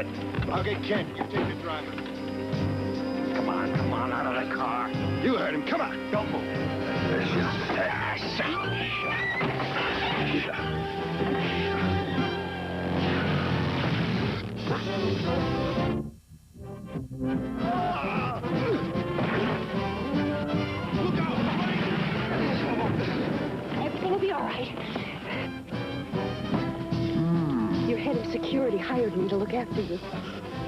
it. Okay, Ken, you take the driver. Come on, out of the car. You heard him. Come on. Don't move. Look out! Everything will be all right. Your head of security hired me to look after you.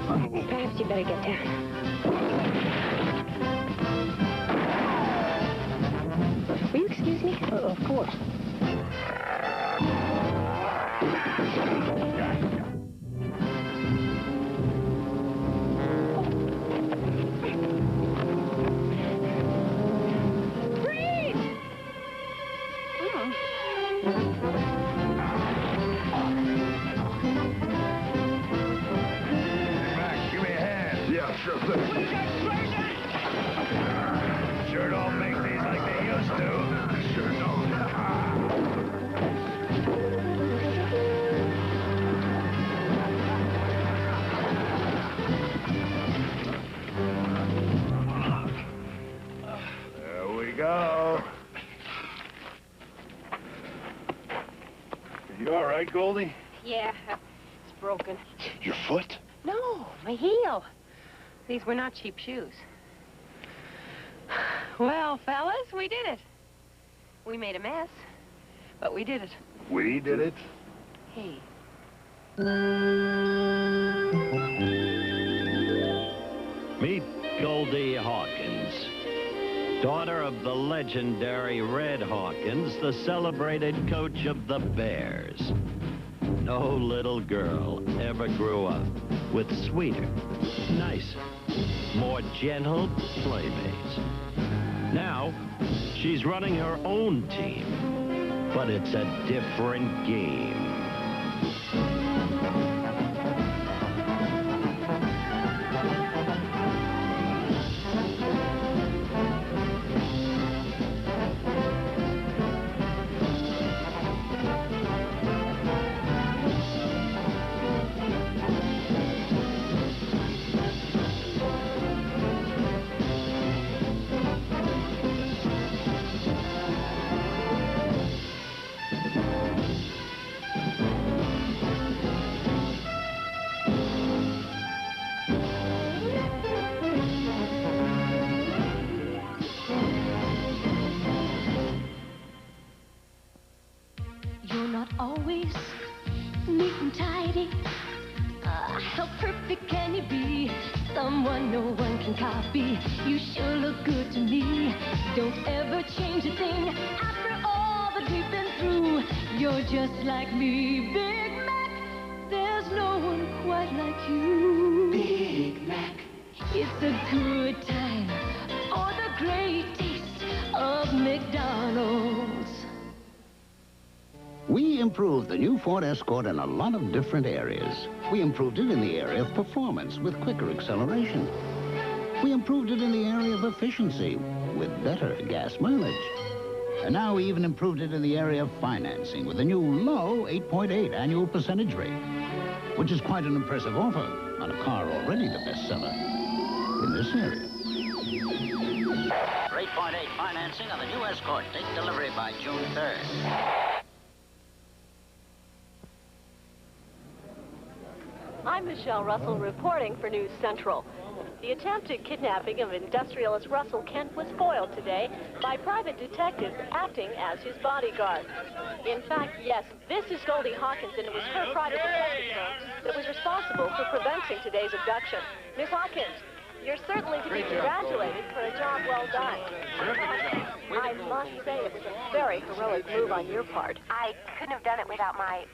Perhaps you better get down. Will you excuse me? Of course. Sure don't make these like they used to. Sure don't. There we go. You all right, Goldie? Yeah, it's broken. Your foot? No, my heel. These were not cheap shoes. Well, fellas, we did it. We made a mess, but we did it. We did it? Hey. Meet Goldie Hawkins, daughter of the legendary Red Hawkins, the celebrated coach of the Bears. No little girl ever grew up with sweeter, nicer, more gentle playmates. Now, she's running her own team, but it's a different game. Always neat and tidy. How perfect can you be? Someone no one can copy. You sure look good to me. Don't ever change a thing. After all that we've been through, you're just like me, Big Mac. There's no one quite like you, Big Mac. It's a good time for the great taste of McDonald's. We improved the new Ford Escort in a lot of different areas. We improved it in the area of performance with quicker acceleration. We improved it in the area of efficiency with better gas mileage. And now we even improved it in the area of financing with a new low 8.8 annual percentage rate, which is quite an impressive offer on a car already the bestseller in this area. 8.8 financing on the new Escort. Take delivery by June 3rd. I'm Michelle Russell reporting for News Central. The attempted kidnapping of industrialist Russell Kent was foiled today by private detectives acting as his bodyguard. In fact, yes, this is Goldie Hawkins, and it was her private detective firm that was responsible for preventing today's abduction. Miss Hawkins, you're certainly to be congratulated for a job well done. I must say it was a very heroic move on your part. I couldn't have done it without my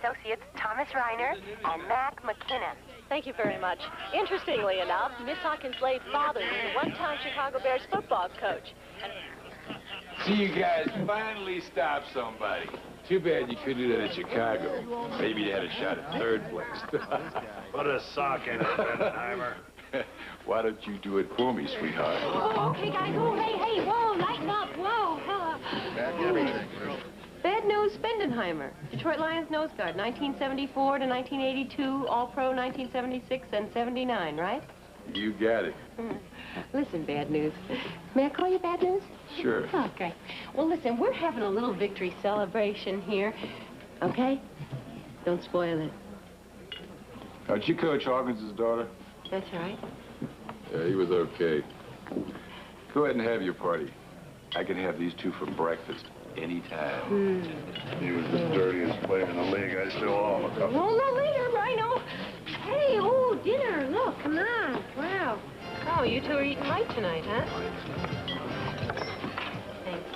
associates, Thomas Reiner and Mac McKinnon. Thank you very much. Interestingly enough, Miss Hawkins' late father was a one-time Chicago Bears football coach. See, you guys finally stopped somebody. Too bad you couldn't do that in Chicago. Maybe you had a shot at third place. Put a sock in it, Benheimer. Why don't you do it for me, sweetheart? Oh, okay, guys. Oh, hey, whoa, lighten up, whoa. Back everything. Bad news Lou Spendenheimer, Detroit Lions nose guard, 1974 to 1982, All-Pro 1976 and 79, right? You got it. Listen, Bad News. May I call you Bad News? Sure. Okay. Well, listen, we're having a little victory celebration here, okay? Don't spoil it. Aren't you Coach Hawkins' daughter? That's right. Yeah, he was okay. Go ahead and have your party. I can have these two for breakfast anytime. He was the dirtiest player in the league. I still owe him a couple. Oh, no, later, Rhino. Hey, oh, dinner. Look, come on. Wow. Oh, you two are eating light tonight, huh? Thanks.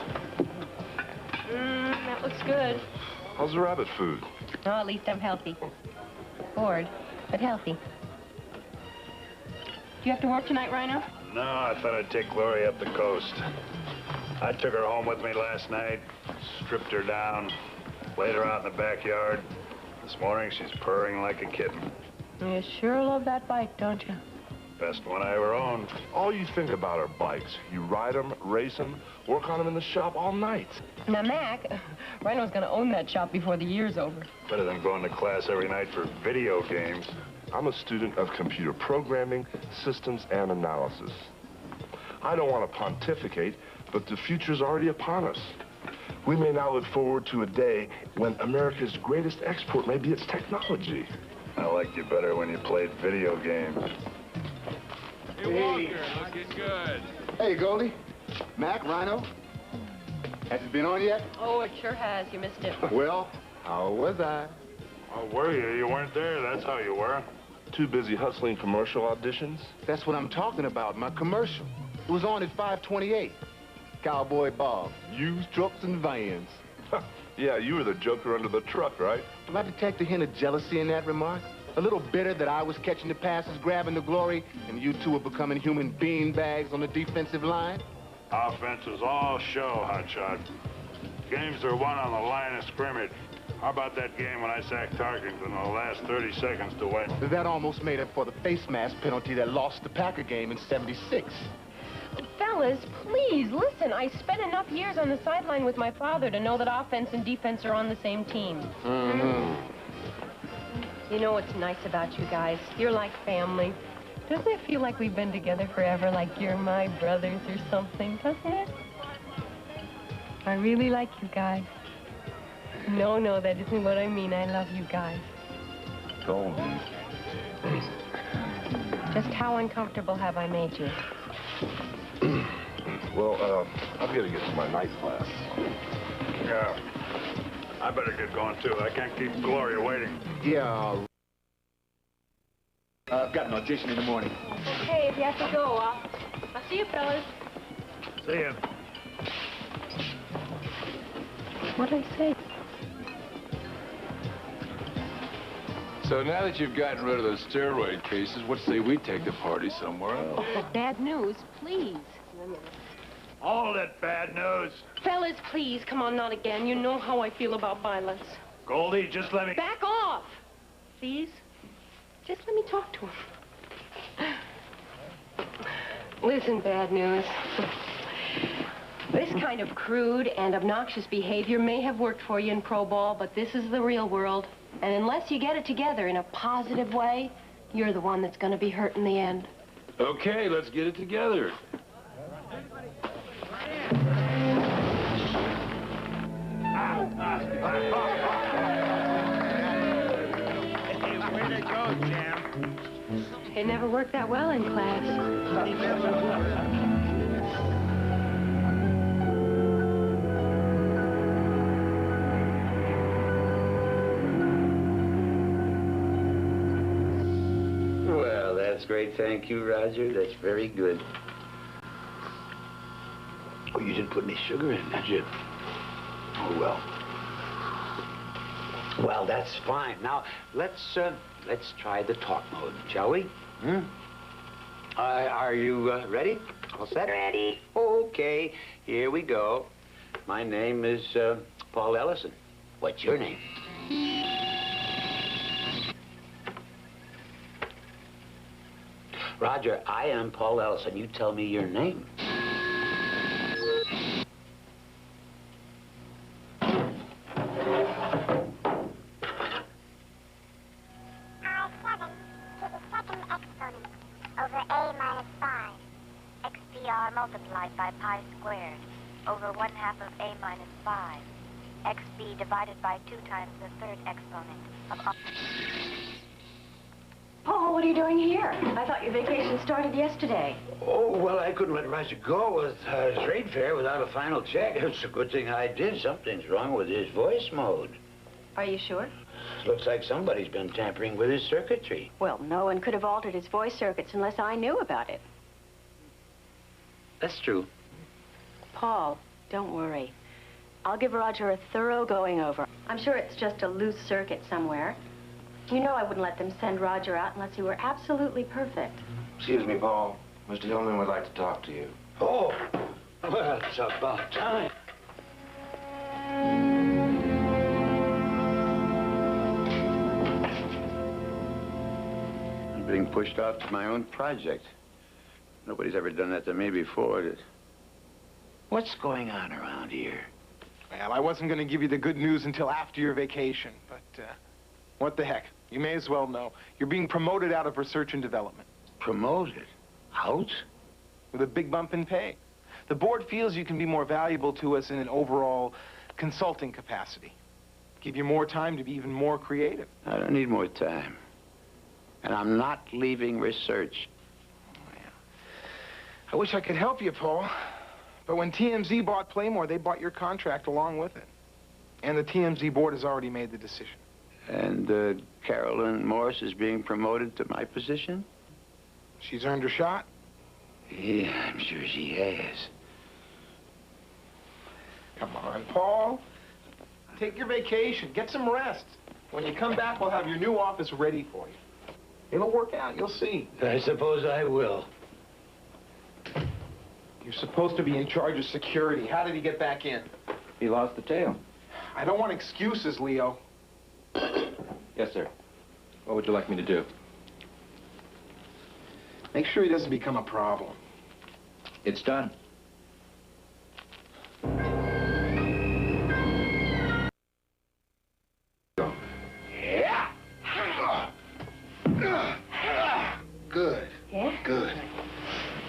That looks good. How's the rabbit food? Oh, at least I'm healthy. Bored, but healthy. Do you have to work tonight, Rhino? No, I thought I'd take Gloria up the coast. I took her home with me last night, stripped her down, laid her out in the backyard. This morning, she's purring like a kitten. You sure love that bike, don't you? Best one I ever owned. All you think about are bikes. You ride them, race them, work on them in the shop all night. Now, Mac, Rhino's gonna own that shop before the year's over. Better than going to class every night for video games. I'm a student of computer programming, systems, and analysis. I don't want to pontificate, but the future's already upon us. We may now look forward to a day when America's greatest export may be its technology. I liked you better when you played video games. Hey, Walker, looking good. Hey, Goldie. Mac, Rhino. Has it been on yet? Oh, it sure has. You missed it. Well, how was I? Oh, were you? You weren't there. That's how you were. Too busy hustling commercial auditions? That's what I'm talking about, my commercial. It was on at 528. Cowboy Bob. Used trucks and vans. Yeah, you were the joker under the truck, right? Do I detect a hint of jealousy in that remark? A little bitter that I was catching the passes, grabbing the glory, and you two were becoming human beanbags on the defensive line? Offense is all show, Hotshot. Games are won on the line of scrimmage. How about that game when I sacked Tarkington in the last 30 seconds to win? That almost made up for the face mask penalty that lost the Packer game in '76. Fellas, please, listen. I spent enough years on the sideline with my father to know that offense and defense are on the same team. You know what's nice about you guys? You're like family. Doesn't it feel like we've been together forever, like you're my brothers or something, doesn't it? I really like you guys. No, that isn't what I mean. I love you guys. Goldie. Just how uncomfortable have I made you? Well, I've got to get to my night class. Yeah. I better get going, too. I can't keep Gloria waiting. Yeah. I've got an audition in the morning. Okay, if you have to go, I'll see you, fellas. See ya. What'd I say? So now that you've gotten rid of those steroid cases, what say we take the party somewhere else? Oh, bad news, please. All that bad news. Fellas, please, come on, not again. You know how I feel about violence. Goldie, just let me... Back off! Please? Just let me talk to him. Listen, Bad News. This kind of crude and obnoxious behavior may have worked for you in pro ball, but this is the real world. And unless you get it together in a positive way, you're the one that's going to be hurt in the end. Okay, let's get it together. Way to go, champ. It never worked that well in class. Well, that's great. Thank you, Roger. That's very good. Oh, you didn't put any sugar in, did you? Oh, well. Well, that's fine. Now, let's try the talk mode, shall we? Are you ready? All set? Ready. Okay, here we go. My name is Paul Ellison. What's your name? Roger, I am Paul Ellison. You tell me your name. are multiplied by pi squared over 1/2 of a minus 5. xb divided by 2 times the third exponent of... Paul, what are you doing here? I thought your vacation started yesterday. Oh, well, I couldn't let Roger go with trade fair without a final check. It's a good thing I did. Something's wrong with his voice mode. Are you sure? Looks like somebody's been tampering with his circuitry. Well, no one could have altered his voice circuits unless I knew about it. That's true. Paul, don't worry. I'll give Roger a thorough going over. I'm sure it's just a loose circuit somewhere. You know I wouldn't let them send Roger out unless he were absolutely perfect. Excuse me, Paul. Mr. Hillman would like to talk to you. Oh, well, it's about time. I'm being pushed off to my own project. Nobody's ever done that to me before. What's going on around here? Well, I wasn't going to give you the good news until after your vacation, but what the heck? You may as well know. You're being promoted out of research and development. Promoted? Out? With a big bump in pay. The board feels you can be more valuable to us in an overall consulting capacity. Give you more time to be even more creative. I don't need more time. And I'm not leaving research. I wish I could help you, Paul. But when TMZ bought Playmore, they bought your contract along with it. And the TMZ board has already made the decision. And Carolyn Morse is being promoted to my position? She's earned her shot? Yeah, I'm sure she has. Come on, Paul. Take your vacation. Get some rest. When you come back, we'll have your new office ready for you. It'll work out. You'll see. I suppose I will. You're supposed to be in charge of security. How did he get back in? He lost the tail. I don't want excuses, Leo. Yes, sir. What would you like me to do? Make sure he doesn't become a problem. It's done. Yeah. Good. Yeah? Good.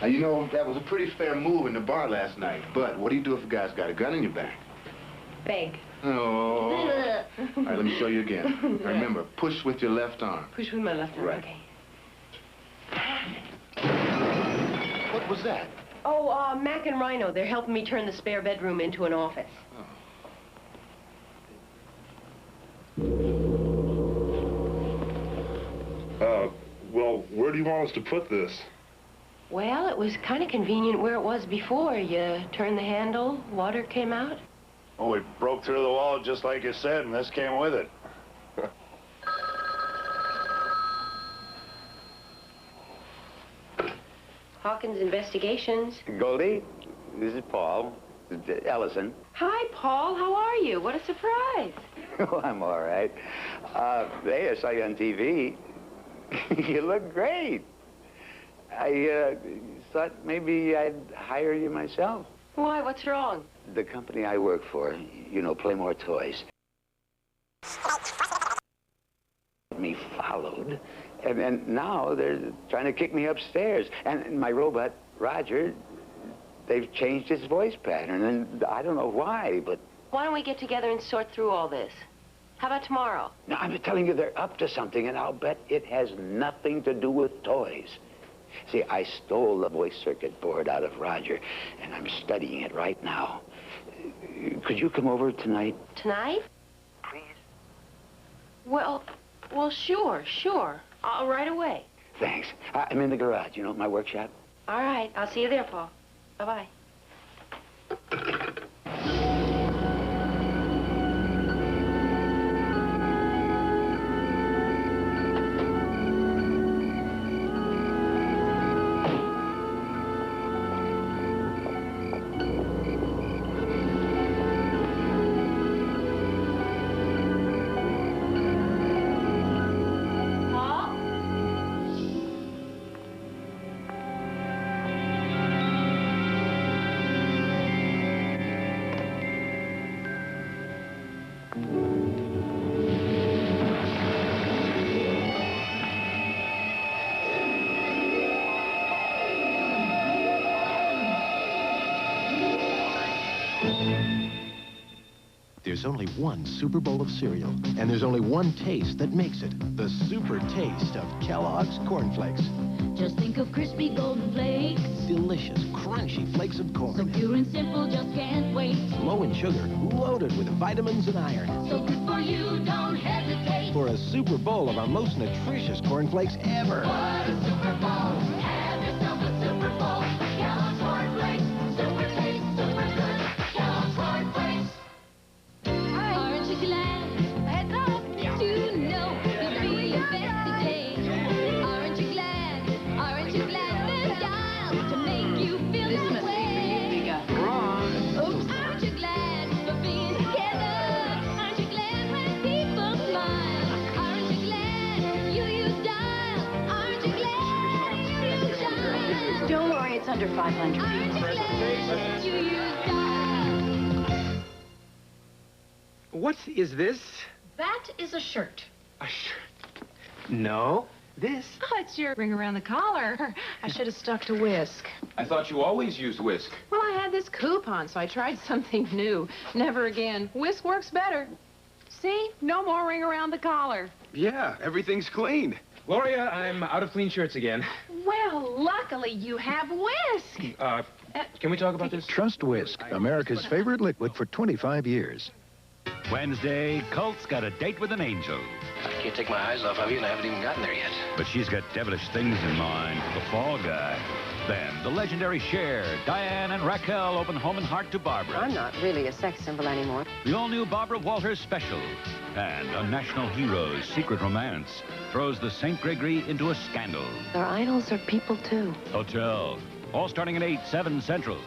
Now, you know, that was a pretty fair move in the bar last night. But what do you do if a guy's got a gun in your back? Beg. Oh. All right, let me show you again. Now, remember, push with your left arm. Push with my left arm, Right. okay. What was that? Oh, Mac and Rhino. They're helping me turn the spare bedroom into an office. Well, where do you want us to put this? Well, it was kind of convenient where it was before. You turned the handle, water came out. Oh, it broke through the wall just like you said, and this came with it. Hawkins Investigations. Goldie, this is Paul. Ellison. Hi, Paul. How are you? What a surprise. Oh, I'm all right. Hey, I saw you on TV. You look great. I thought maybe I'd hire you myself. Why? What's wrong? The company I work for, you know, Playmore Toys. Me followed, and now they're trying to kick me upstairs. And my robot, Roger, they've changed his voice pattern, and I don't know why, but... Why don't we get together and sort through all this? How about tomorrow? No, I'm telling you, they're up to something, and I'll bet it has nothing to do with toys. See, I stole the voice circuit board out of Roger, and I'm studying it right now. Could you come over tonight? Tonight? Please. Well, sure. Right away. Thanks. I'm in the garage, you know, my workshop. All right. I'll see you there, Paul. Bye-bye. There's only one Super Bowl of cereal, and there's only one taste that makes it. The super taste of Kellogg's Corn Flakes. Just think of crispy golden flakes. Delicious, crunchy flakes of corn. So pure and simple, just can't wait. Low in sugar, loaded with vitamins and iron. So good for you, don't hesitate. For a Super Bowl of our most nutritious corn flakes ever. What a Super Bowl. Have yourself a Super Bowl. Kellogg's Corn Flakes. Super taste, super good. Kellogg's Corn Flakes. Aren't you glad? Heads up to know you'll be your best today. Aren't you glad? Aren't you glad there's dials to make you feel this way? We got wrong. Oops. Aren't you glad for being together? Aren't you glad when people smile? Aren't you glad you use dials? Aren't you glad you use dials? Don't worry, it's under 500. Aren't you glad you use dials? What is this? That is a shirt. A shirt. No. This? Oh, it's your ring around the collar. I should have stuck to whisk. I thought you always used whisk. Well, I had this coupon, so I tried something new. Never again. Whisk works better. See? No more ring around the collar. Yeah, everything's clean. Gloria, I'm out of clean shirts again. Well, luckily you have whisk. Can we talk about this? Trust Whisk, America's favorite liquid for 25 years. Wednesday, Colt's got a date with an angel. I can't take my eyes off of you, and I haven't even gotten there yet. But she's got devilish things in mind. The fall guy. Then, the legendary Cher, Diane, and Raquel open home and heart to Barbara. I'm not really a sex symbol anymore. The all-new Barbara Walters special. And a national hero's secret romance throws the St. Gregory into a scandal. Our idols are people, too. Hotel. All starting at 8, 7 Central.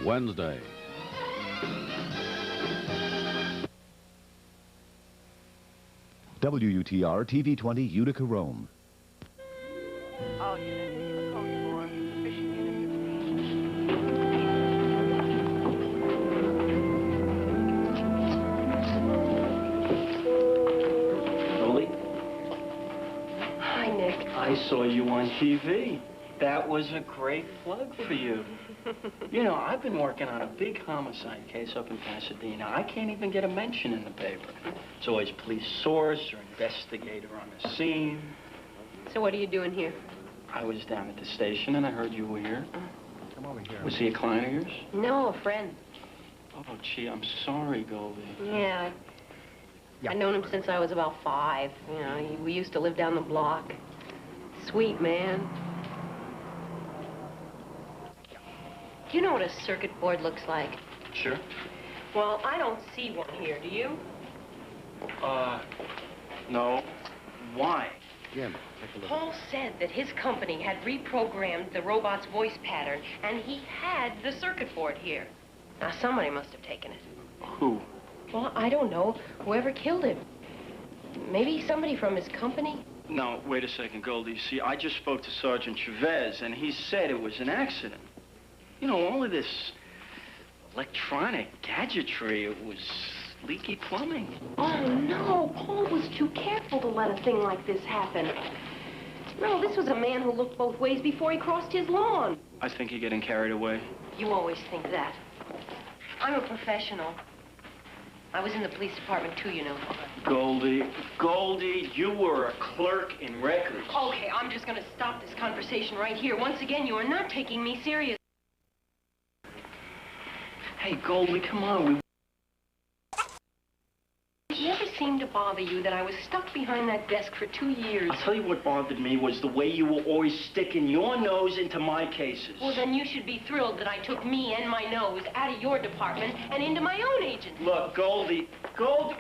Wednesday. WUTR TV 20 Utica, Rome. All units, code 4, fishing Goldie, Hi, Nick. I saw you on TV. That was a great plug for you. You know, I've been working on a big homicide case up in Pasadena. I can't even get a mention in the paper. It's always police source or investigator on the scene. So what are you doing here? I was down at the station and I heard you were here. Come over here. Was he a client of yours? No, a friend. Oh, gee, I'm sorry, Goldie. Yeah. I've known him since I was about 5. You know, we used to live down the block. Sweet man. You know what a circuit board looks like? Sure. Well, I don't see one here, do you? No. Why? Jim, take a look. Paul said that his company had reprogrammed the robot's voice pattern, and he had the circuit board here. Now, somebody must have taken it. Who? Well, I don't know. Whoever killed him. Maybe somebody from his company? No, wait a second, Goldie. See, I just spoke to Sergeant Chavez, and he said it was an accident. You know, all of this electronic gadgetry, it was leaky plumbing. Oh, no. Paul was too careful to let a thing like this happen. No, this was a man who looked both ways before he crossed his lawn. I think you're getting carried away. You always think that. I'm a professional. I was in the police department, too, you know. Goldie, you were a clerk in records. Okay, I'm just going to stop this conversation right here. Once again, you are not taking me serious. Hey, Goldie, come on. It never seemed to bother you that I was stuck behind that desk for 2 years. I'll tell you what bothered me was the way you were always sticking your nose into my cases. Well, then you should be thrilled that I took me and my nose out of your department and into my own agency. Look, Goldie,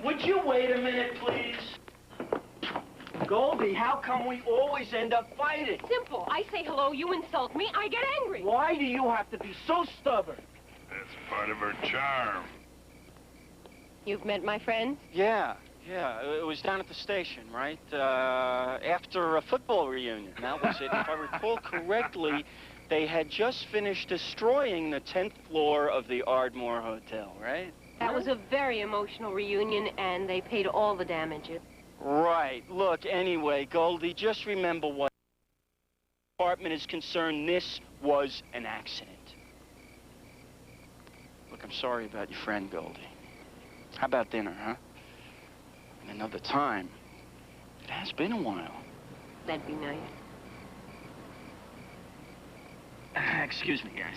would you wait a minute, please? Goldie, how come we always end up fighting? Simple. I say hello, you insult me, I get angry. Why do you have to be so stubborn? That's part of her charm. You've met my friend? Yeah. It was down at the station, right? After a football reunion. That was it. If I recall correctly, they had just finished destroying the 10th floor of the Ardmore Hotel, right? That was a very emotional reunion, and they paid all the damages. Right. Look, anyway, Goldie, just remember what the department is concerned, this was an accident. Look, I'm sorry about your friend, Goldie. How about dinner, huh? Another time. It has been a while. That'd be nice. Excuse me, guys.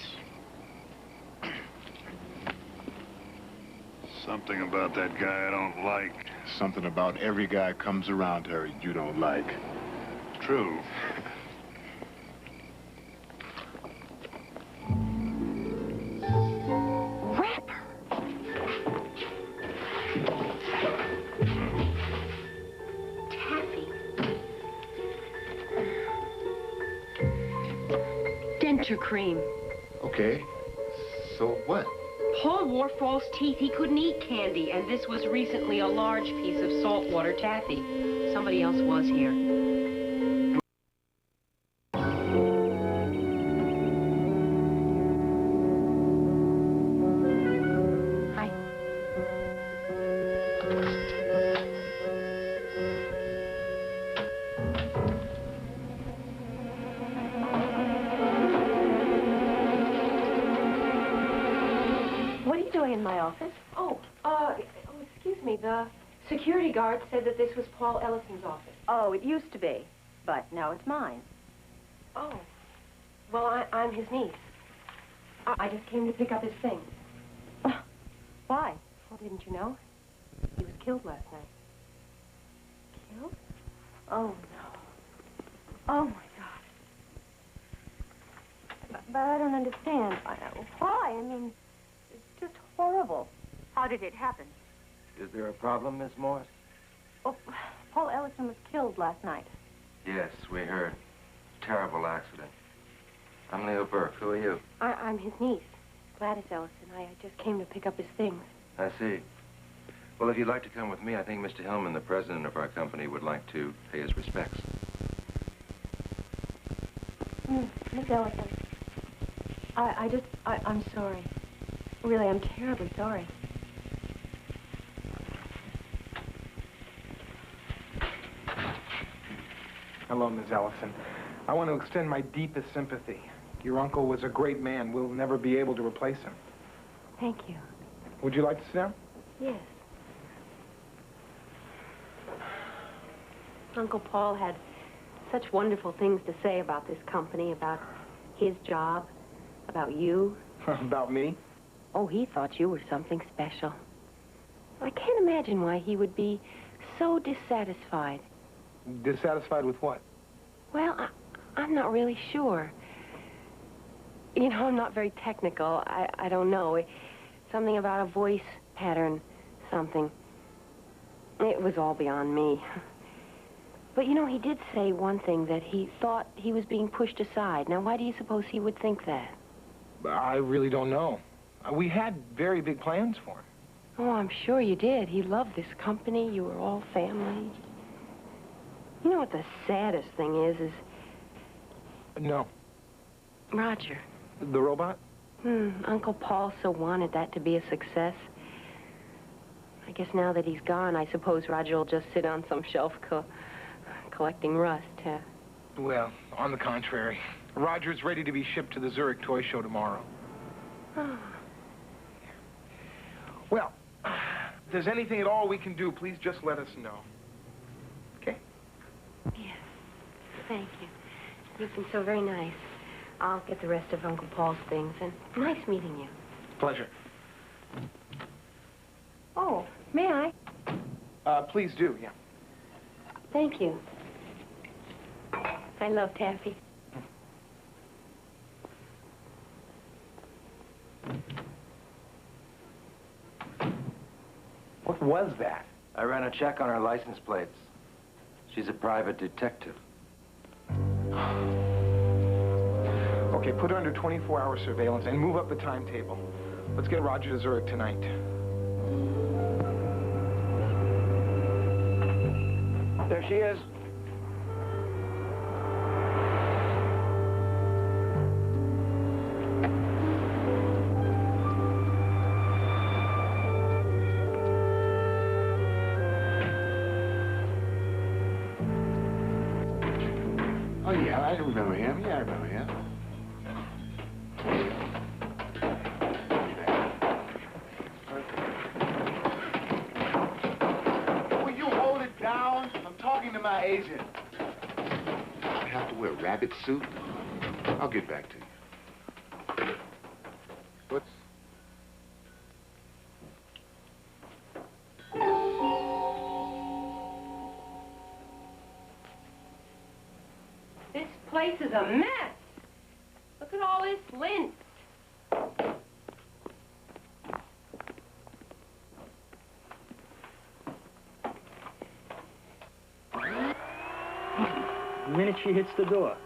Something about that guy I don't like. Something about every guy comes around her you don't like. True. Rapper! Taffy. Denture cream. Okay. So what? Paul wore false teeth. He couldn't eat candy, and this was recently a large piece of saltwater taffy. Somebody else was here. Hi. What are you doing in my office? Excuse me. The security guard said that this was Paul Ellison's office. Oh, it used to be, but now it's mine. Oh. Well, I'm his niece. I just came to pick up his things. Why? Well, didn't you know? He was killed last night. Killed? Oh, no. Oh, my God. But I don't understand. Why? I mean, it's just horrible. How did it happen? Is there a problem, Miss Morse? Oh, Paul Ellison was killed last night. Yes, we heard. Terrible accident. I'm Leo Burke. Who are you? I'm his niece, Gladys Ellison. I just came to pick up his things. I see. Well, if you'd like to come with me, I think Mr. Hillman, the president of our company, would like to pay his respects. Miss Ellison. I'm sorry. Really, I'm terribly sorry. Hello, Ms. Ellison. I want to extend my deepest sympathy. Your uncle was a great man. We'll never be able to replace him. Thank you. Would you like to sit down? Yes. Uncle Paul had such wonderful things to say about this company, about his job, about you. About me? Oh, he thought you were something special. I can't imagine why he would be so dissatisfied. Dissatisfied with what? Well, I'm not really sure. You know, I'm not very technical. I don't know. Something about a voice pattern, something. It was all beyond me. But, you know, he did say one thing, that he thought he was being pushed aside. Now, why do you suppose he would think that? I really don't know. We had very big plans for him. Oh, I'm sure you did. He loved this company. You were all family. You know what the saddest thing is? No. Roger. The robot? Uncle Paul so wanted that to be a success. I guess now that he's gone, I suppose Roger will just sit on some shelf collecting rust, huh? Well, on the contrary. Roger's ready to be shipped to the Zurich Toy Show tomorrow. Oh. Well, if there's anything at all we can do, please just let us know. Okay? Yes. Thank you. You've been so very nice. I'll get the rest of Uncle Paul's things, and nice meeting you. Pleasure. Oh, may I? Please do, yeah. Thank you. I love taffy. What was that? I ran a check on her license plates. She's a private detective. Okay, put her under 24-hour surveillance and move up the timetable. Let's get Roger to Zurich tonight. There she is. Oh, yeah, I remember him. Yeah, I remember him. my agent. I have to wear a rabbit suit? I'll get back to you. What's... This place is a mess. Look at all this lint. The minute she hits the door,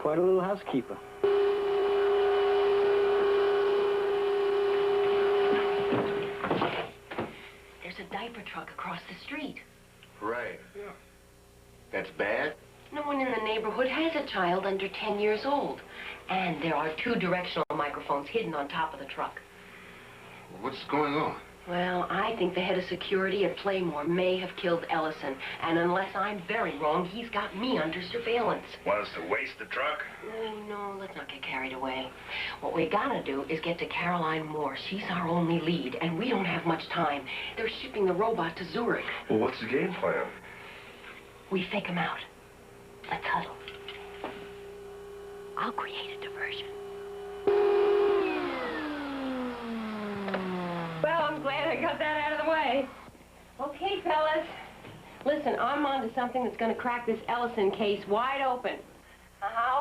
quite a little housekeeper. There's a diaper truck across the street. Right. Yeah. That's bad? No one in the neighborhood has a child under 10 years old. And there are 2 directional microphones hidden on top of the truck. What's going on? Well, I think the head of security at Playmore may have killed Ellison. And unless I'm very wrong, he's got me under surveillance. Want us to waste the truck? No, let's not get carried away. What we gotta do is get to Caroline Moore. She's our only lead, and we don't have much time. They're shipping the robot to Zurich. Well, what's the game plan? We fake him out. Let's huddle. I'll create a diversion. Well, I'm glad I got that out of the way. Okay, fellas. Listen, I'm onto something that's going to crack this Ellison case wide open.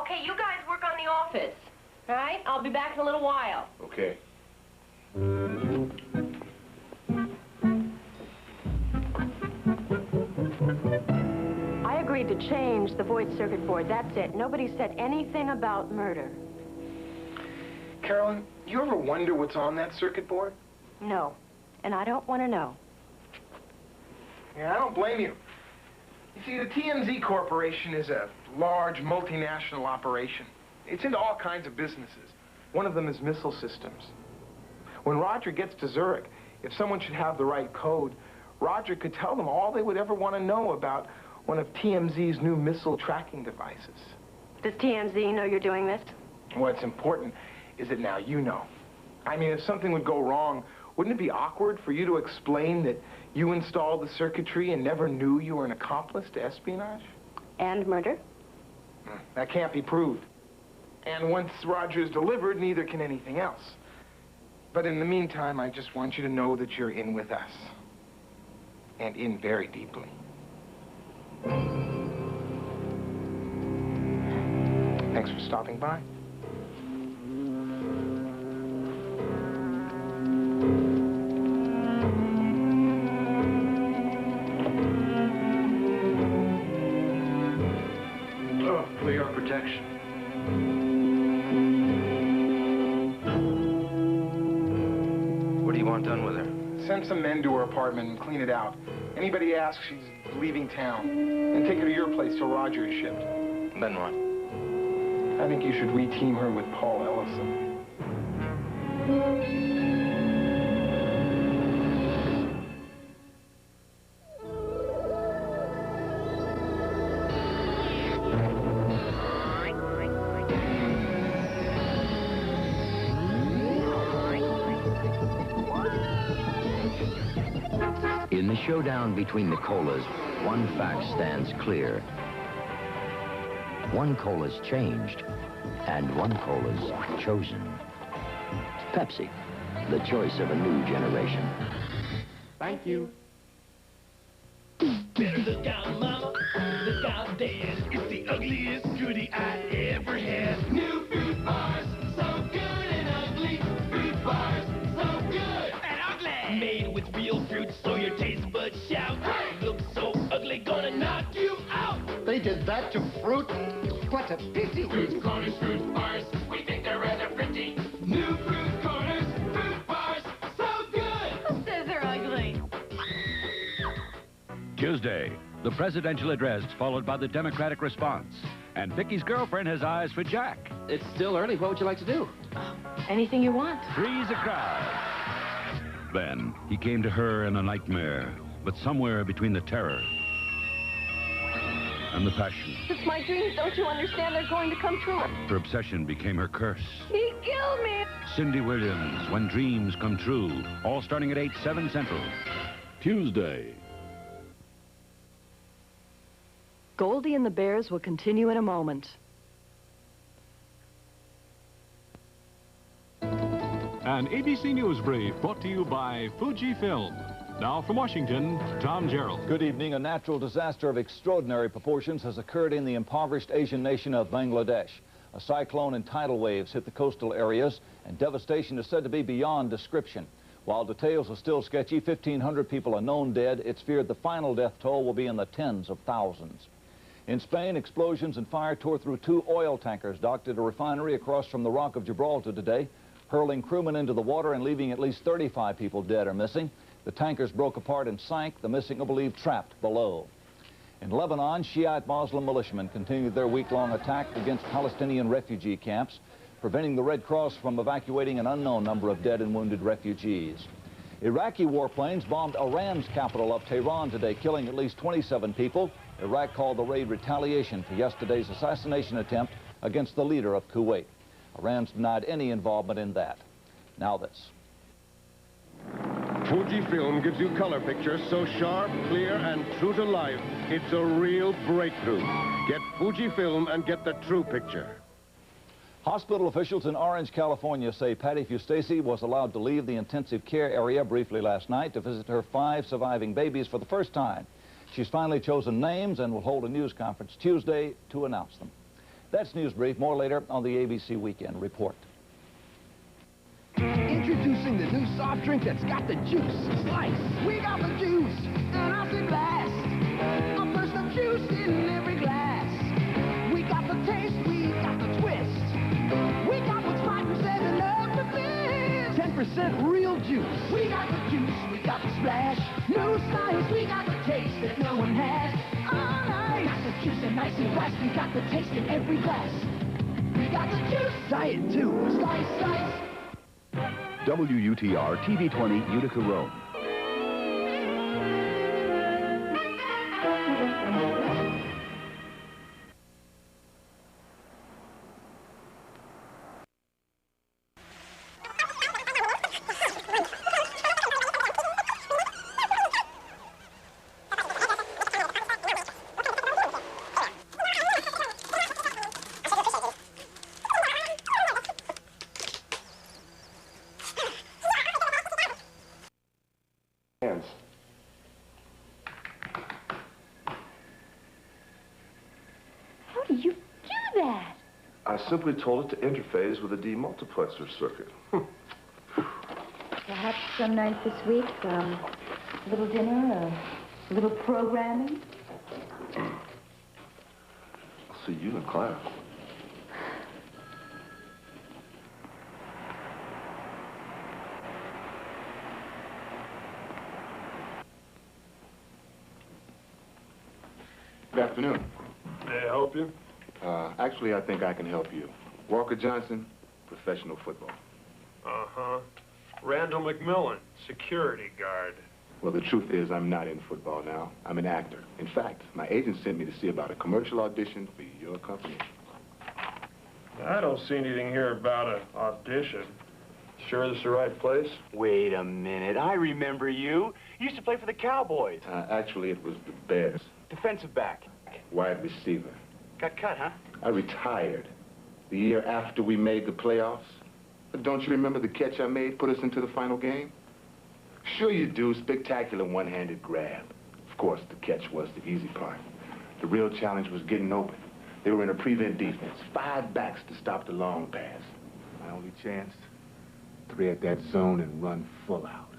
Okay, you guys work on the office. All right? I'll be back in a little while. Okay. I agreed to change the voice circuit board. That's it. Nobody said anything about murder. Carolyn, you ever wonder what's on that circuit board? No. And I don't want to know. Yeah, I don't blame you. You see, the TMZ Corporation is a large multinational operation. It's into all kinds of businesses. One of them is missile systems. When Roger gets to Zurich, if someone should have the right code, Roger could tell them all they would ever want to know about one of TMZ's new missile tracking devices. Does TMZ know you're doing this? What's important is that now you know. I mean, if something would go wrong, wouldn't it be awkward for you to explain that you installed the circuitry and never knew you were an accomplice to espionage? And murder? That can't be proved. And once Roger is delivered, neither can anything else. But in the meantime, I just want you to know that you're in with us. And in very deeply. Thanks for stopping by. Oh, for your protection. What do you want done with her? Send some men to her apartment and clean it out. Anybody asks, she's leaving town. And take her to your place till Roger is shipped. Then what? I think you should reteam her with Paul Ellison. In the showdown between the colas, one fact stands clear. One cola's changed, and one cola's chosen. Pepsi, the choice of a new generation. Thank you. Better look out, mama. Look out, dad. It's the ugliest goodie I ever had. New fruit bars, so good and ugly. Fruit bars, so good and ugly. Made with real fruit, so your taste buds shout. Hey! Look so ugly, gonna knock you out. They did that to fruit? What a pity. Fruit corners, fruit bars. We think they're rather pretty. New fruit corners, fruit bars, so good. Who says they're ugly? Tuesday, the presidential address followed by the Democratic response. And Vicky's girlfriend has eyes for Jack. It's still early. What would you like to do? Anything you want. Three's a crowd. Then he came to her in a nightmare, but somewhere between the terror and the passion. It's my dreams. Don't you understand? They're going to come true. Her obsession became her curse. He killed me. Cindy Williams, When Dreams Come True. All starting at 8/7 Central. Tuesday. Goldie and the Bears will continue in a moment. An ABC News Brief brought to you by Fujifilm. Now from Washington, Tom Gerald. Good evening. A natural disaster of extraordinary proportions has occurred in the impoverished Asian nation of Bangladesh. A cyclone and tidal waves hit the coastal areas, and devastation is said to be beyond description. While details are still sketchy, 1,500 people are known dead. It's feared the final death toll will be in the tens of thousands. In Spain, explosions and fire tore through 2 oil tankers docked at a refinery across from the Rock of Gibraltar today, hurling crewmen into the water and leaving at least 35 people dead or missing. The tankers broke apart and sank. The missing are believed trapped below. In Lebanon, Shiite Muslim militiamen continued their week-long attack against Palestinian refugee camps, preventing the Red Cross from evacuating an unknown number of dead and wounded refugees. Iraqi warplanes bombed Iran's capital of Tehran today, killing at least 27 people. Iraq called the raid retaliation for yesterday's assassination attempt against the leader of Kuwait. Iran's denied any involvement in that. Now this. Fujifilm gives you color pictures so sharp, clear, and true to life, it's a real breakthrough. Get Fujifilm and get the true picture. Hospital officials in Orange, California say Patty Fustasi was allowed to leave the intensive care area briefly last night to visit her 5 surviving babies for the first time. She's finally chosen names and will hold a news conference Tuesday to announce them. That's News Brief. More later on the ABC Weekend Report. Introducing the new soft drink that's got the juice. Slice. We got the juice, and I say blast. A burst of juice in every glass. We got the taste, we got the twist. We got what's 5% enough to miss. 10% real juice. We got the juice, we got the splash. No science, we got the taste that no one has. All right. Got the juice and nice and fast. We got the taste in every glass. We got the juice. Diet too. Slice, slice. WUTR TV 20 Utica, Rome. How do you do that? I simply told it to interface with a demultiplexer circuit. Perhaps some night this week, a little dinner, a little programming. I'll see you in class. Good afternoon. May I help you? Actually, I think I can help you. Walker Johnson, professional football. Uh-huh. Randall McMillan, security guard. Well, the truth is, I'm not in football now. I'm an actor. In fact, my agent sent me to see about a commercial audition for your company. I don't see anything here about an audition. Sure this is the right place? Wait a minute. I remember you. You used to play for the Cowboys. Actually, it was the Bears. Defensive back. Wide receiver. Got cut, huh? I retired the year after we made the playoffs. But don't you remember the catch I made put us into the final game? Sure you do. Spectacular one-handed grab. Of course, the catch was the easy part. The real challenge was getting open. They were in a prevent defense. 5 backs to stop the long pass. My only chance, thread that zone and run full out.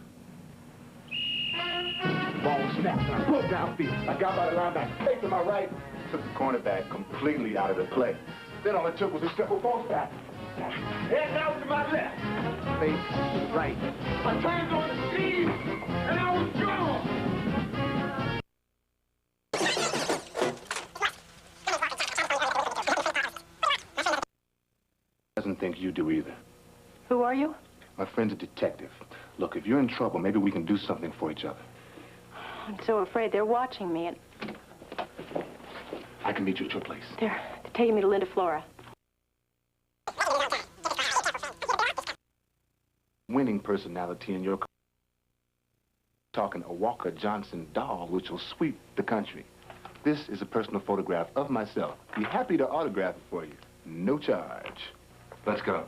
Ball snapped, and I pulled downfield. I got by the linebacker, face to my right, took the cornerback completely out of the play. Then all it took was a simple false pass. Head out to my left. Face right. My hands on the sleeve, and I was gone. Doesn't think you do either. Who are you? My friend's a detective. Look, if you're in trouble, maybe we can do something for each other. I'm so afraid they're watching me, and I can meet you at your place. they're taking me to Linda Flora. Winning personality in your talking a Walker Johnson doll which will sweep the country. This is a personal photograph of myself. Be happy to autograph it for you. No charge. Let's go.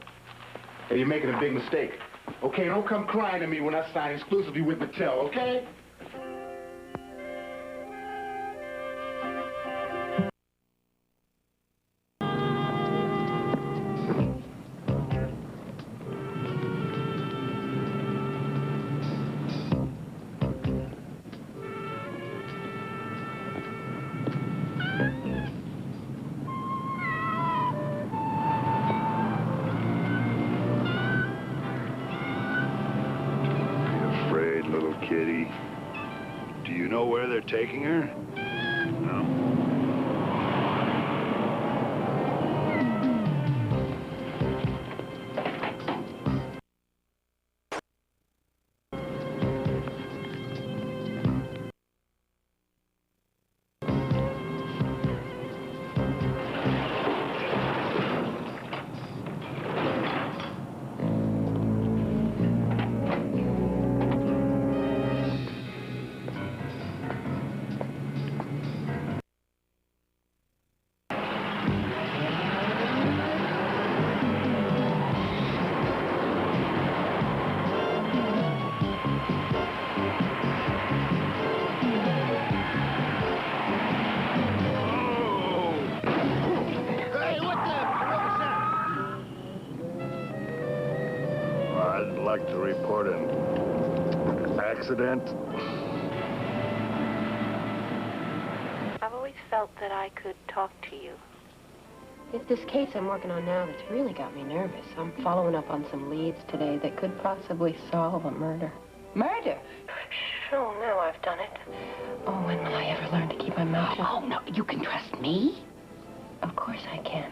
Hey, you're making a big mistake. Okay, don't come crying to me when I sign exclusively with Mattel, okay? Kitty. Do you know where they're taking her? No. I'd like to report an accident. I've always felt that I could talk to you. It's this case I'm working on now that's really got me nervous. I'm following up on some leads today that could possibly solve a murder. Murder? Oh, now I've done it. Oh, when will I ever learn to keep my mouth shut? Oh, no, you can trust me? Of course I can.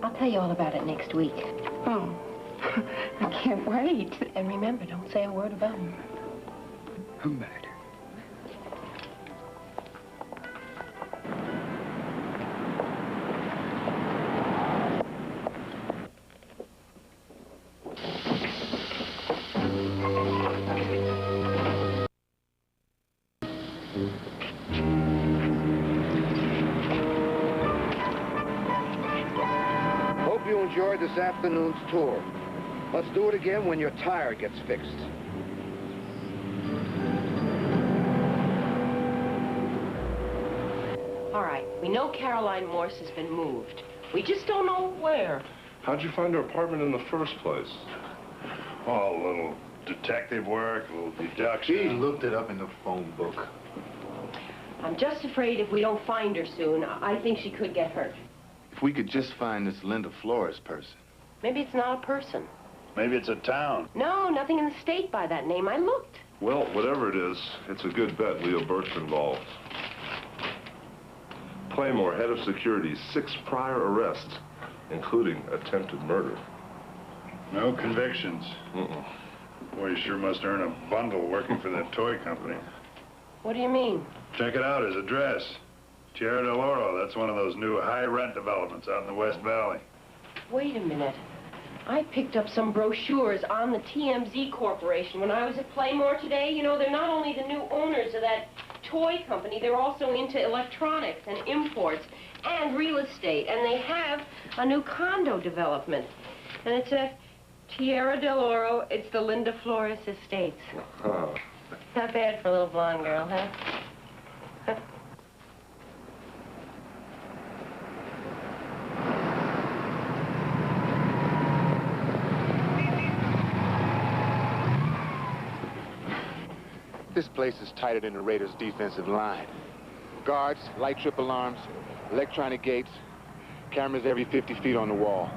I'll tell you all about it next week. Oh, I can't wait. And remember, don't say a word about him. Murder. Hope you enjoyed this afternoon's tour. Let's do it again when your tire gets fixed. All right, we know Caroline Morse has been moved. We just don't know where. How'd you find her apartment in the first place? Oh, a little detective work, a little deduction. She looked it up in the phone book. I'm just afraid if we don't find her soon, I think she could get hurt. If we could just find this Linda Flores person. Maybe it's not a person. Maybe it's a town. No, nothing in the state by that name. I looked. Well, whatever it is, it's a good bet Leo Burke's involved. Playmore, head of security, 6 prior arrests, including attempted murder. No convictions. Boy, you sure must earn a bundle working for that toy company. What do you mean? Check it out, his address. Tierra del Oro, that's one of those new high-rent developments out in the West Valley. Wait a minute. I picked up some brochures on the TMZ Corporation when I was at Playmore today. You know, they're not only the new owners of that toy company, they're also into electronics and imports and real estate. And they have a new condo development. And it's at Tierra del Oro. It's the Linda Flores Estates. Oh. Not bad for a little blonde girl, huh? This place is tighter than the Raiders' defensive line. Guards, light trip alarms, electronic gates, cameras every 50 feet on the wall.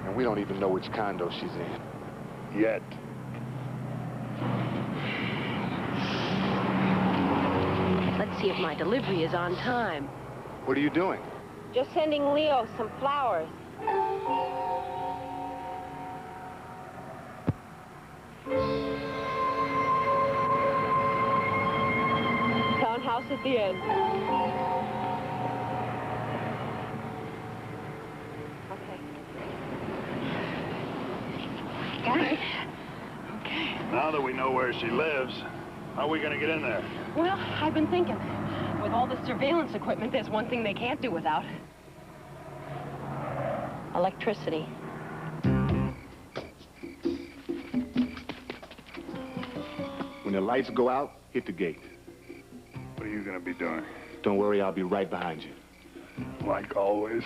And we don't even know which condo she's in. Yet. Let's see if my delivery is on time. What are you doing? Just sending Leo some flowers. Townhouse at the end. Okay. Got it. Okay. Now that we know where she lives, how are we going to get in there? Well, I've been thinking. With all the surveillance equipment, there's one thing they can't do without. Electricity. When the lights go out, hit the gate. What are you gonna be doing? Don't worry, I'll be right behind you. Like always.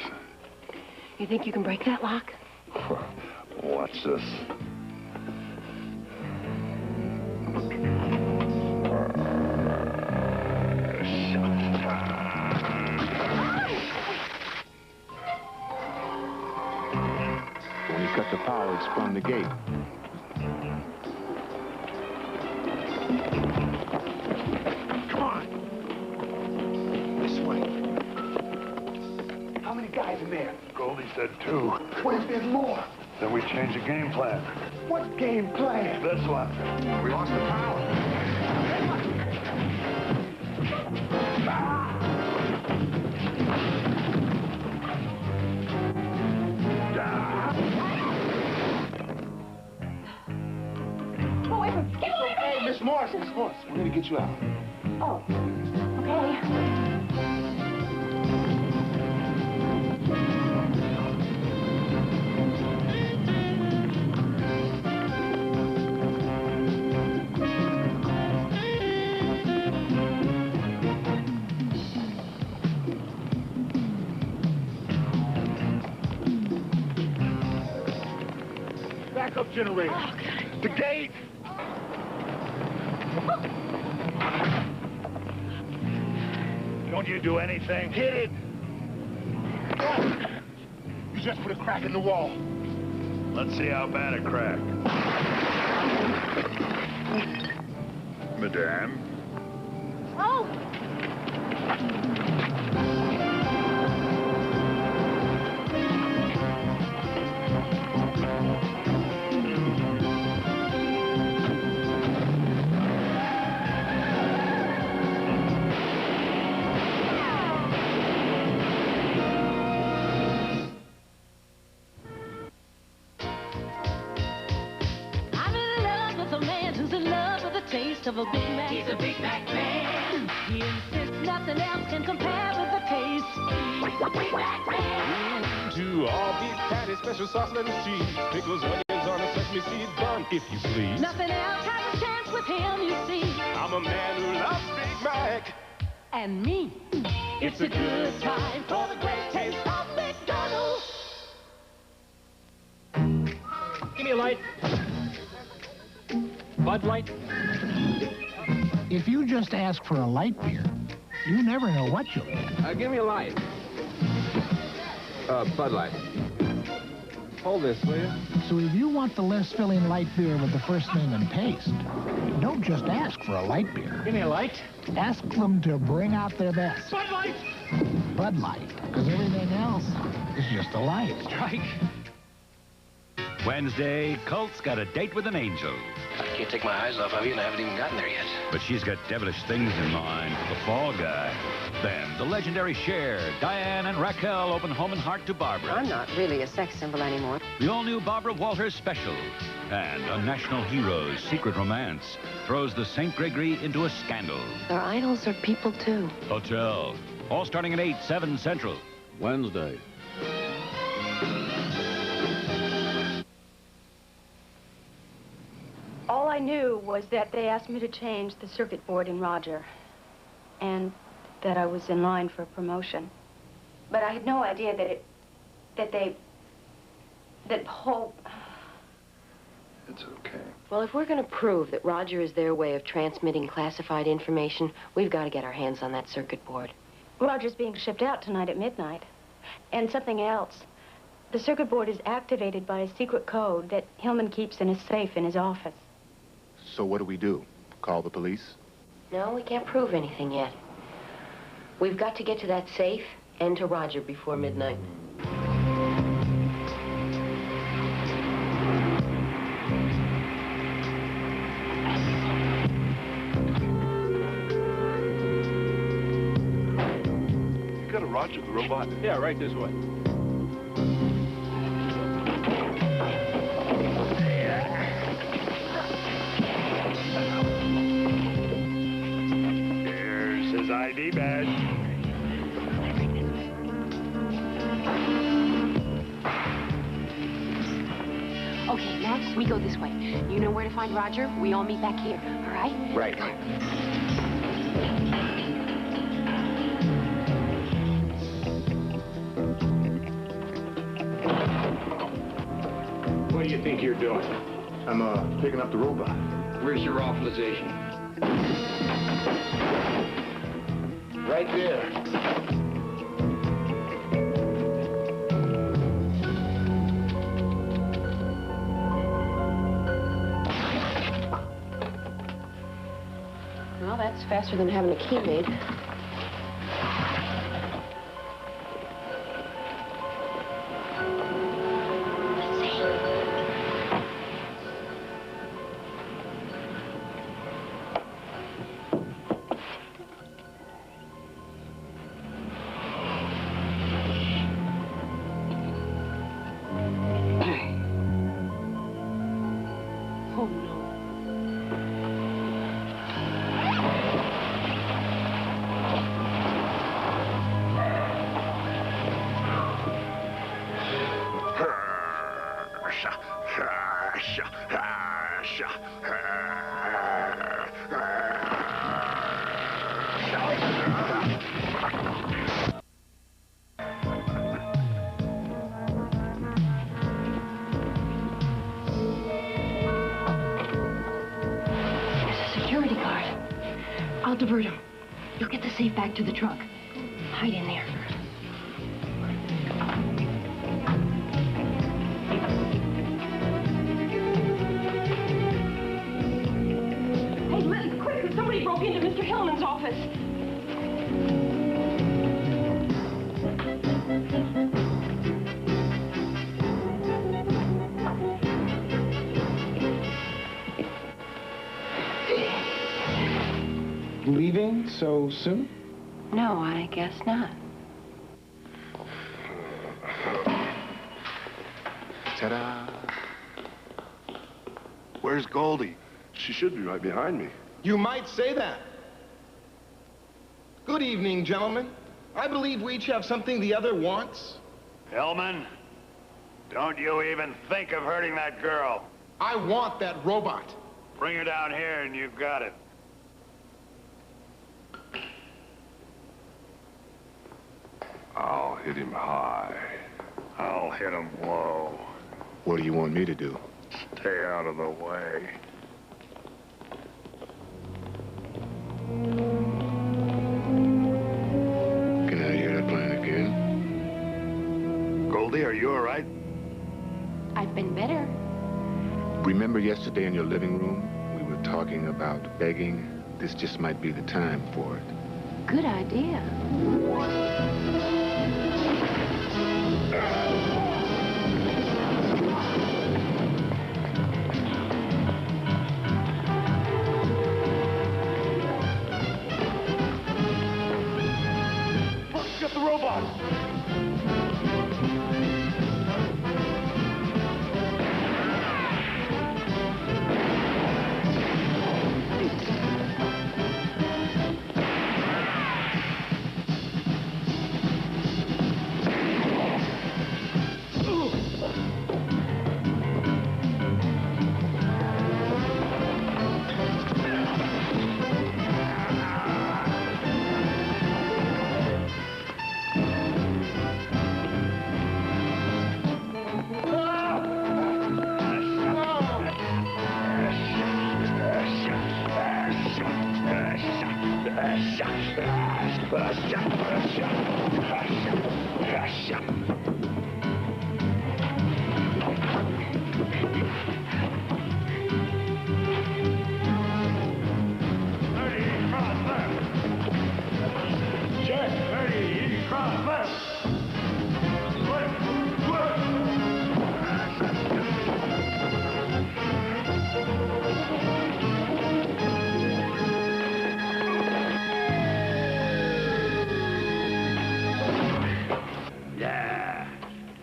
You think you can break that lock? Watch this. When he cut the power, it sprung the gate. Come on. This way. How many guys in there? Goldie said 2. What if there's more? Then we change the game plan. What game plan? This one. We lost the power. Hey, Miss Morris, we're gonna get you out. Oh, okay. Backup generator. Oh, God. The gate. Don't you do anything? Hit it. You just put a crack in the wall. Let's see how bad a crack. Madame? Oh! Of a Big Mac. He's a Big Mac man. He insists nothing else can compare with the taste. He's a Big Mac man. To all beef patty, special sauce, lettuce, cheese, pickles, onions on a sesame seed bun, if you please. Nothing else has a chance with him, you see. I'm a man who loves Big Mac. And me. It's a good time for the great taste of McDonald's. Give me a light. Bud Light. If you just ask for a light beer, you never know what you'll get. Give me a light. Bud Light. Hold this, will you? So if you want the less filling light beer with the first name and taste, don't just ask for a light beer. Give me a light. Ask them to bring out their best. Bud Light! Bud Light, because everything else is just a light. Strike. Wednesday, Colt's got a date with an angel. I can't take my eyes off of you, and I haven't even gotten there yet. But she's got devilish things in mind. The Fall Guy. Then the legendary Cher, Diane, and Raquel open home and heart to Barbara. I'm not really a sex symbol anymore. The all-new Barbara Walters special. And a national hero's secret romance throws the St. Gregory into a scandal. Their idols are people, too. Hotel. All starting at 8, 7 Central. Wednesday. All I knew was that they asked me to change the circuit board in Roger, and that I was in line for a promotion. But I had no idea that the whole... It's okay. Well, if we're going to prove that Roger is their way of transmitting classified information, we've got to get our hands on that circuit board. Roger's being shipped out tonight at midnight. And something else. The circuit board is activated by a secret code that Hillman keeps in a safe in his office. So what do? Call the police? No, we can't prove anything yet. We've got to get to that safe and to Roger before midnight. You got a Roger the robot? Yeah, right this way. ID badge. Okay, Max, we go this way. You know where to find Roger? We all meet back here, all right? Right. What do you think you're doing? I'm, picking up the robot. Where's your authorization? Right there. Well, that's faster than having a key made. I'll divert him. You'll get the safe back to the truck. Hide in there. Hey, Liz, quick! Somebody broke into Mr. Hillman's office. Leaving so soon? No, I guess not. Ta-da. Where's Goldie? She should be right behind me. You might say that. Good evening, gentlemen. I believe we each have something the other wants. Hillman, don't you even think of hurting that girl. I want that robot. Bring her down here and you've got it. I'll hit him high. I'll hit him low. What do you want me to do? Stay out of the way. Can I hear that plan again? Goldie, are you all right? I've been better. Remember yesterday in your living room, we were talking about begging? This just might be the time for it. Good idea. Get the robot!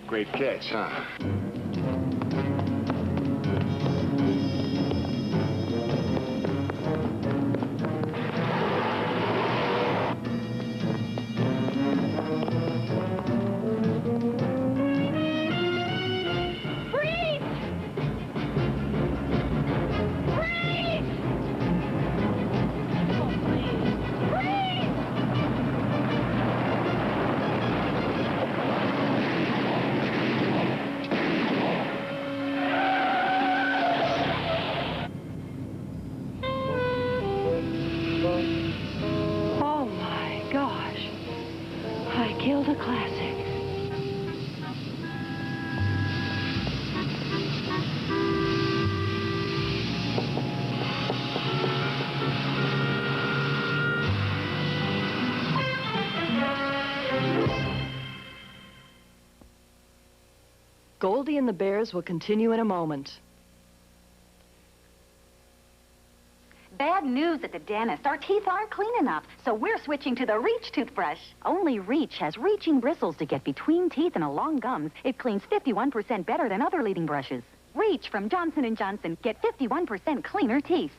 Great catch, huh? called a classic. Goldie and the Bears will continue in a moment. Bad news at the dentist. Our teeth aren't clean enough, so we're switching to the Reach toothbrush. Only Reach has reaching bristles to get between teeth and along gums. It cleans 51% better than other leading brushes. Reach from Johnson & Johnson. Get 51% cleaner teeth.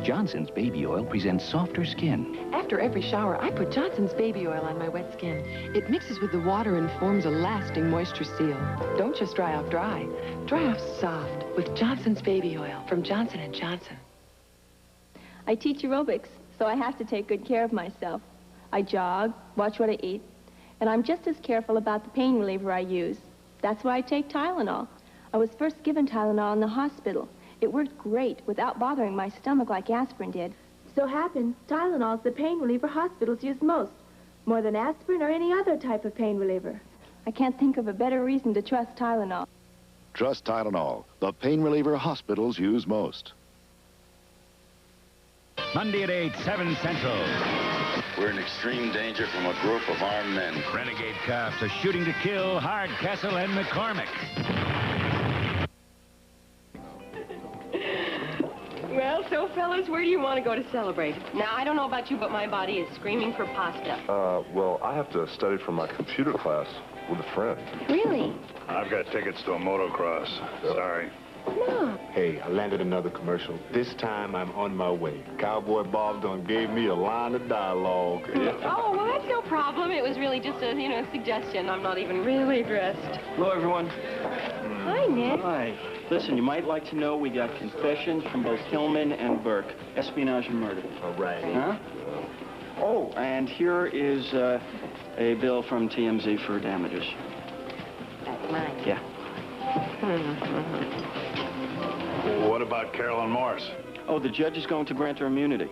Johnson's baby oil presents softer skin. After every shower, I put Johnson's baby oil on my wet skin. It mixes with the water and forms a lasting moisture seal. Don't just dry off dry. Dry off soft with Johnson's baby oil from Johnson & Johnson. I teach aerobics, so I have to take good care of myself. I jog, watch what I eat, and I'm just as careful about the pain reliever I use. That's why I take Tylenol. I was first given Tylenol in the hospital. It worked great without bothering my stomach like aspirin did. So happens, Tylenol's the pain reliever hospitals use most, more than aspirin or any other type of pain reliever. I can't think of a better reason to trust Tylenol. Trust Tylenol, the pain reliever hospitals use most. Monday at 8, 7 Central. We're in extreme danger from a group of armed men. Renegade cops are shooting to kill Hardcastle and McCormick. Well, so fellas, where do you want to go to celebrate? Now, I don't know about you, but my body is screaming for pasta. Well, I have to study for my computer class with a friend. Really? I've got tickets to a motocross. Sorry. No. Hey, I landed another commercial. This time I'm on my way. Cowboy Bob done gave me a line of dialogue. Oh, well, that's no problem. It was really just a, suggestion. I'm not even really dressed. Hello, everyone. Hi, Nick. Hi. Listen, you might like to know we got confessions from both Hillman and Burke. Espionage and murder. All right. Huh? Oh, and here is a bill from TMZ for damages. That's mine. Yeah. What about Carolyn Morse? Oh, the judge is going to grant her immunity.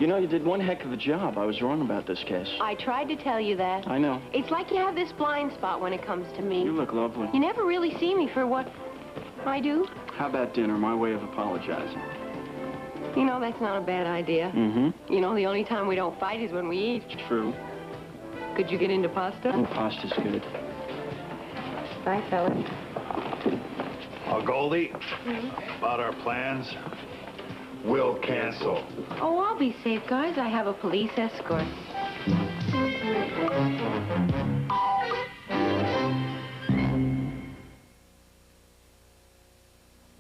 You know, you did one heck of a job. I was wrong about this case. I tried to tell you that. I know. It's like you have this blind spot when it comes to me. You look lovely. You never really see me for what I do. How about dinner? My way of apologizing. You know, that's not a bad idea. Mm-hmm. You know, the only time we don't fight is when we eat. True. Could you get into pasta? Oh, pasta's good. Bye, fellas. Goldie, about our plans, we'll cancel. Oh, I'll be safe, guys. I have a police escort.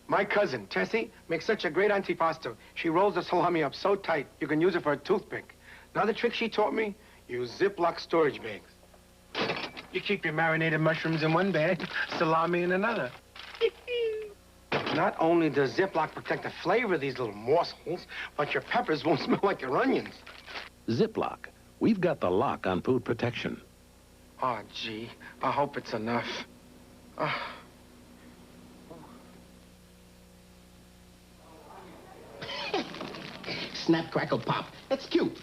My cousin, Tessie, makes such a great antipasto. She rolls the salami up so tight, you can use it for a toothpick. Another trick she taught me, use Ziploc storage bags. You keep your marinated mushrooms in one bag, salami in another. Not only does Ziploc protect the flavor of these little morsels, but your peppers won't smell like your onions. Ziploc. We've got the lock on food protection. Oh, gee. I hope it's enough. Snap, crackle, pop. That's cute.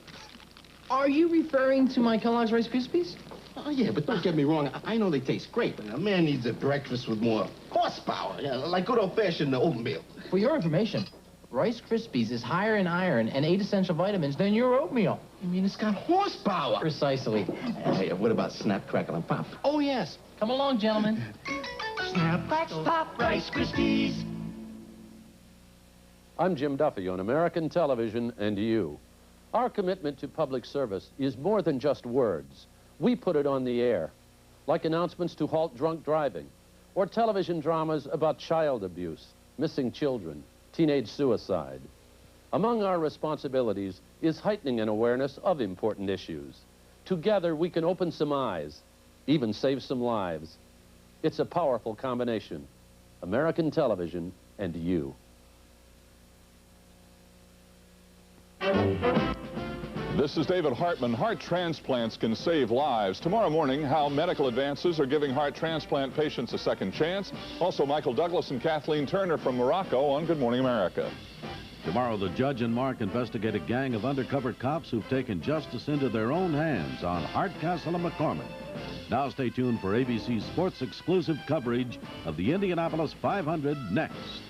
Are you referring to my Kellogg's Rice Krispies? Oh, yeah, but don't get me wrong. I know they taste great, but a man needs a breakfast with more horsepower, like good old-fashioned oatmeal. For your information, Rice Krispies is higher in iron and 8 essential vitamins than your oatmeal. I mean, it's got horsepower. Precisely. Hey, what about Snap, Crackle, and Pop? Oh, yes. Come along, gentlemen. Snap, Crackle, Pop, Rice Krispies. I'm Jim Duffy on American Television and You. Our commitment to public service is more than just words. We put it on the air, like announcements to halt drunk driving, or television dramas about child abuse, missing children, teenage suicide. Among our responsibilities is heightening an awareness of important issues. Together, we can open some eyes, even save some lives. It's a powerful combination. American Television and You. This is David Hartman. Heart transplants can save lives. Tomorrow morning, how medical advances are giving heart transplant patients a second chance. Also, Michael Douglas and Kathleen Turner from Morocco on Good Morning America. Tomorrow, the judge and Mark investigate a gang of undercover cops who've taken justice into their own hands on Hardcastle and McCormick. Now stay tuned for ABC's sports exclusive coverage of the Indianapolis 500 next.